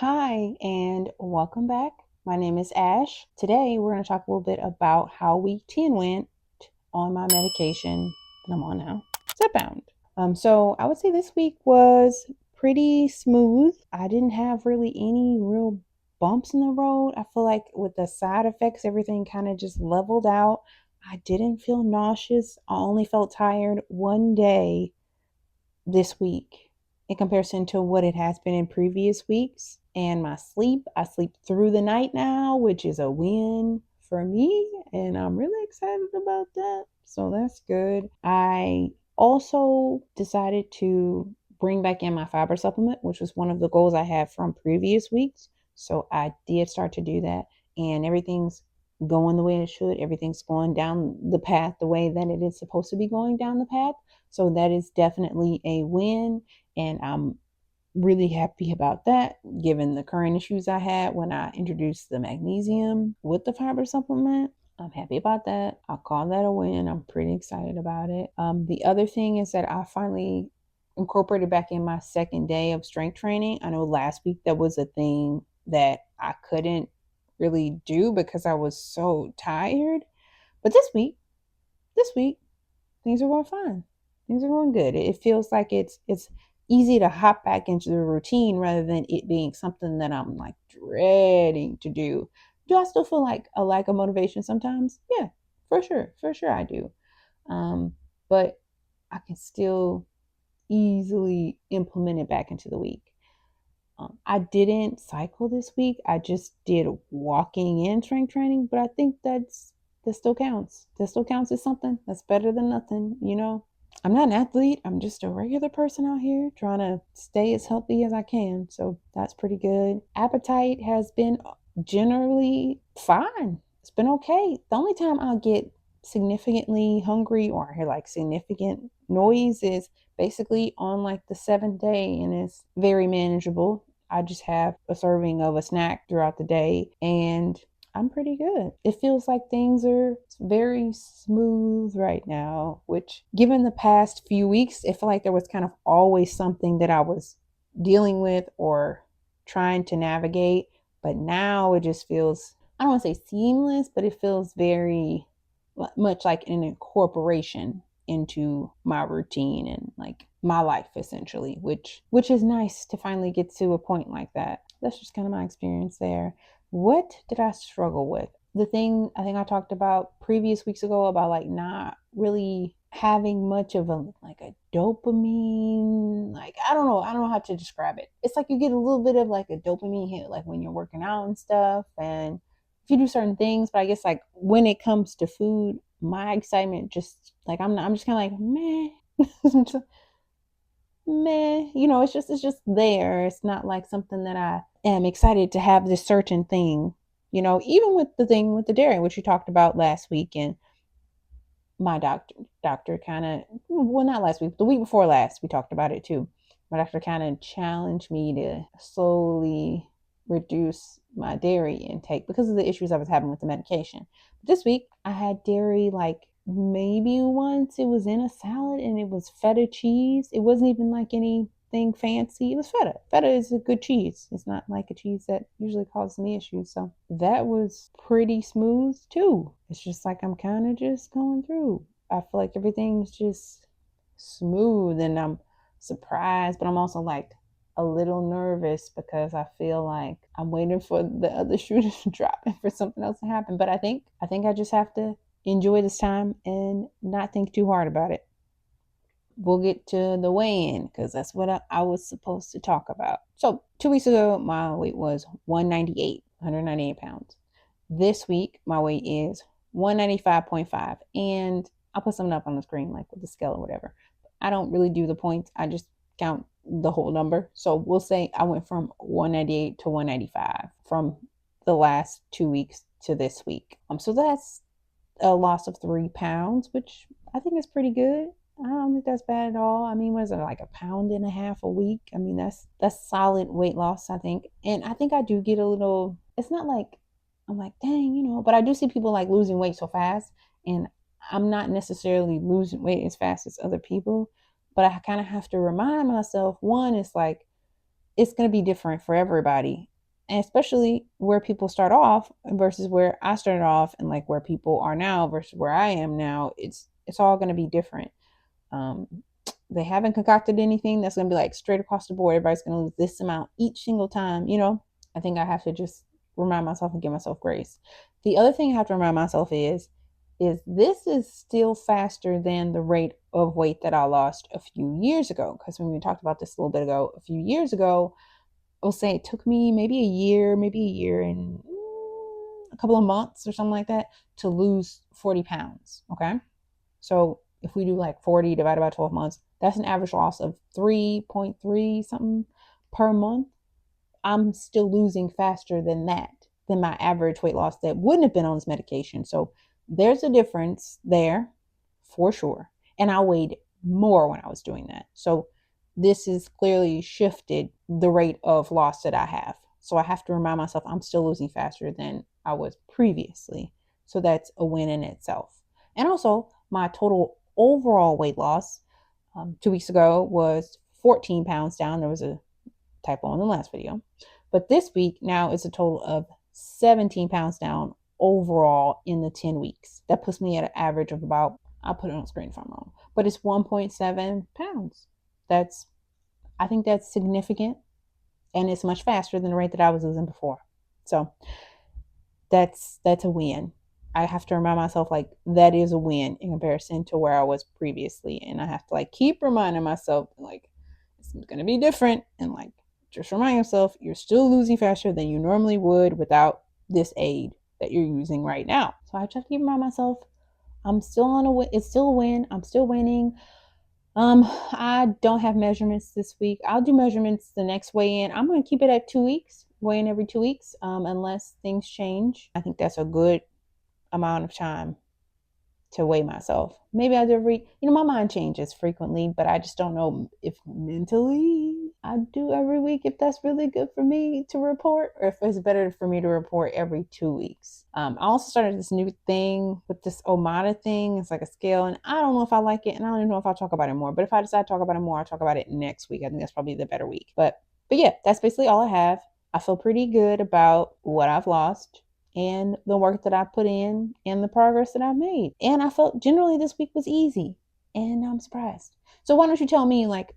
Hi, and welcome back. My name is Ash. Today, we're going to talk a little bit about how week 10 went on my medication that I'm on now, Zepbound. So I would say this week was pretty smooth. I didn't have really any real bumps in the road. I feel like with the side effects, everything kind of just leveled out. I didn't feel nauseous. I only felt tired one day this week in comparison to what it has been in previous weeks. And my sleep, I sleep through the night now, which is a win for me. And I'm really excited about that. So that's good. I also decided to bring back in my fiber supplement, which was one of the goals I had from previous weeks. So I did start to do that, and everything's going the way it should. Everything's going down the path the way that it is supposed to be going down the path. So that is definitely a win. And I'm really happy about that, given the current issues I had when I introduced the magnesium with the fiber supplement. I'm happy about that. I'll call that a win. I'm pretty excited about it. The other thing is that I finally incorporated back in my second day of strength training. I know last week that was a thing that I couldn't really do because I was so tired. But this week, things are going fine. Things are going good. It feels like it's easy to hop back into the routine rather than it being something that I'm like dreading to do. Do I still feel like a lack of motivation sometimes? Yeah, for sure I do. But I can still easily implement it back into the week. I didn't cycle this week. I just did walking and strength training, but I think that still counts. That still counts as something. That's better than nothing, you know. I'm not an athlete. I'm just a regular person out here trying to stay as healthy as I can. So that's pretty good. Appetite has been generally fine. It's been okay. The only time I'll get significantly hungry or I hear like significant noise is basically on like the seventh day, and it's very manageable. I just have a serving of a snack throughout the day, and I'm pretty good. It feels like things are very smooth right now, which, given the past few weeks, it felt like there was kind of always something that I was dealing with or trying to navigate. But now it just feels, I don't want to say seamless, but it feels very much like an incorporation into my routine and like my life essentially, which is nice to finally get to a point like that. That's just kind of my experience there. What did I struggle with? The thing I think I talked about previous weeks ago about like not really having much of a like a dopamine, like I don't know how to describe it. It's like you get a little bit of like a dopamine hit like when you're working out and stuff, and if you do certain things. But I guess like when it comes to food, my excitement just like I'm just kind of like meh. Meh, it's just there. It's not like something that I am excited to have this certain thing. Even with the thing with the dairy, which we talked about last week, and my doctor kind of, well, not last week, the week before last, we talked about it too. My doctor kind of challenged me to slowly reduce my dairy intake because of the issues I was having with the medication. But this week I had dairy like maybe once. It was in a salad and it was feta cheese. It wasn't even like anything fancy. It was feta. Feta is a good cheese. It's not like a cheese that usually causes me issues. So that was pretty smooth too. It's just like I'm kind of just going through. I feel like everything's just smooth, and I'm surprised, but I'm also like a little nervous because I feel like I'm waiting for the other shoe to drop and for something else to happen. But I think I just have to enjoy this time and not think too hard about it. We'll get to the weigh-in because that's what I was supposed to talk about. So 2 weeks ago, my weight was 198 pounds. This week, my weight is 195.5, and I'll put something up on the screen, like with the scale or whatever. I don't really do the points. I just count the whole number. So we'll say I went from 198 to 195 from the last 2 weeks to this week. So that's a loss of 3 pounds, which I think is pretty good. I don't think that's bad at all. I mean, what is it, like a pound and a half a week? I mean, that's solid weight loss, I think. And I think I do get a little, it's not like I'm like, dang, but I do see people like losing weight so fast, and I'm not necessarily losing weight as fast as other people, but I kind of have to remind myself, one, it's like it's going to be different for everybody. And especially where people start off versus where I started off, and like where people are now versus where I am now, it's all going to be different. Um, they haven't concocted anything that's going to be like straight across the board. Everybody's going to lose this amount each single time, you know? I think I have to just remind myself and give myself grace. The other thing I have to remind myself is this is still faster than the rate of weight that I lost a few years ago. Because when we talked about this a little bit ago, a few years ago, I'll say it took me maybe a year and a couple of months or something like that to lose 40 pounds. Okay. So if we do like 40 divided by 12 months, that's an average loss of 3.3 something per month. I'm still losing faster than that, than my average weight loss that wouldn't have been on this medication. So there's a difference there for sure. And I weighed more when I was doing that. So this has clearly shifted the rate of loss that I have. So I have to remind myself I'm still losing faster than I was previously. So that's a win in itself. And also, my total overall weight loss 2 weeks ago was 14 pounds down. There was a typo in the last video. But this week now it's a total of 17 pounds down overall in the 10 weeks. That puts me at an average of about, I'll put it on screen if I'm wrong, but it's 1.7 pounds. I think that's significant, and it's much faster than the rate that I was losing before. So that's a win. I have to remind myself like that is a win in comparison to where I was previously. And I have to like keep reminding myself like it's gonna be different, and like just remind yourself you're still losing faster than you normally would without this aid that you're using right now. So I try to keep remind myself I'm still on a win. It's still a win. I'm still winning. I don't have measurements this week. I'll do measurements the next weigh in. I'm gonna keep it at 2 weeks, weigh in every 2 weeks, unless things change. I think that's a good amount of time to weigh myself. Maybe I do my mind changes frequently, but I just don't know if mentally I do every week, if that's really good for me to report, or if it's better for me to report every 2 weeks. I also started this new thing with this Omada thing. It's like a scale, and I don't know if I like it, and I don't even know if I'll talk about it more. But if I decide to talk about it more, I'll talk about it next week. I think that's probably the better week. But yeah, that's basically all I have. I feel pretty good about what I've lost and the work that I put in and the progress that I've made. And I felt generally this week was easy, and I'm surprised. So why don't you tell me, like,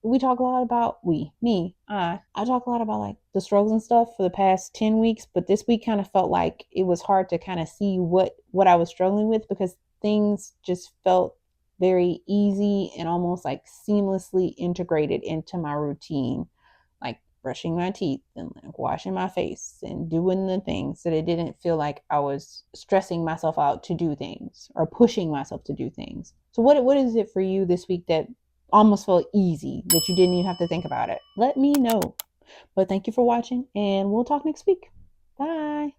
we talk a lot about, I talk a lot about like the struggles and stuff for the past 10 weeks, but this week kind of felt like it was hard to kind of see what I was struggling with, because things just felt very easy and almost like seamlessly integrated into my routine, like brushing my teeth and like washing my face and doing the things, that it didn't feel like I was stressing myself out to do things or pushing myself to do things. So what is it for you this week that almost felt easy, that you didn't even have to think about it? Let me know. But thank you for watching, and we'll talk next week. Bye.